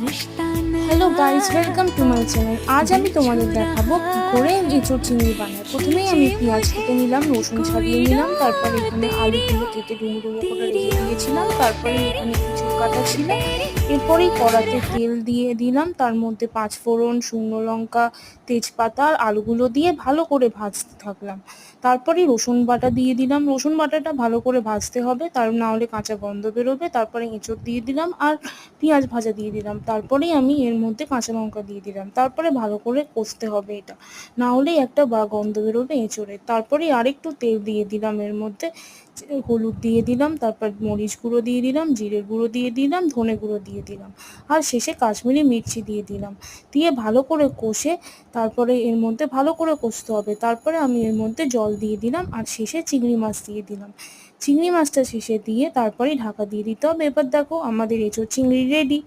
Hello guys, welcome to my channel. আজ আমি তোমাদের দেখাবো কি করে এঁচোড় চিংড়ি বানায়। প্রথমেই আমি পেঁয়াজ কেটে নিলাম, রসুন ছাড়িয়ে নিলাম, তারপরে এখানে আলুগুলো কেটে ডুমো ডুমো করে রেখে দিয়েছিলাম, তারপরে এখানে এঁচোড় কাটা ছিল। এরপরেই কড়াতে তেল দিয়ে দিলাম, তার মধ্যে পাঁচফোড়ন, শুকনো লঙ্কা, তেজপাতা আর আলুগুলো দিয়ে ভালো করে ভাজতে থাকলাম। তারপরে রসুন বাটা দিয়ে দিলাম, রসুন বাটাটা ভালো করে ভাজতে হবে, তার না হলে কাঁচা গন্ধ বেরোবে। তারপরে এঁচোড় দিয়ে দিলাম আর পেঁয়াজ ভাজা দিয়ে দিলাম, তারপরেই আমি এর মধ্যে কাঁচা লঙ্কা দিয়ে দিলাম। তারপরে ভালো করে কষতে হবে এটা, না হলেই একটা গন্ধ বেরোবে এঁচোড়ের। তারপরে আরেকটু তেল দিয়ে দিলাম এর মধ্যে, হলুদ দিয়ে দিলাম, তারপর মরিচ গুঁড়ো দিয়ে দিলাম, জিরে গুঁড়ো দিয়ে দিলাম, ধনে গুঁড়ো দিয়ে দিলাম, আর শেষে কাশ্মীরি মির্চি দিয়ে দিলাম। দিয়ে ভালো করে কষে তারপরে এর মধ্যে ভালো করে কষতে হবে। তারপরে আমি এর মধ্যে জল দিয়ে দিলাম আর শেষে চিংড়ি মাছ দিয়ে দিলাম। চিংড়ি মাছটা শেষে দিয়ে তারপরেই ঢাকা দিয়ে দিতে হবে। এবার দেখো আমাদের এঁচোড় চিংড়ি রেডি।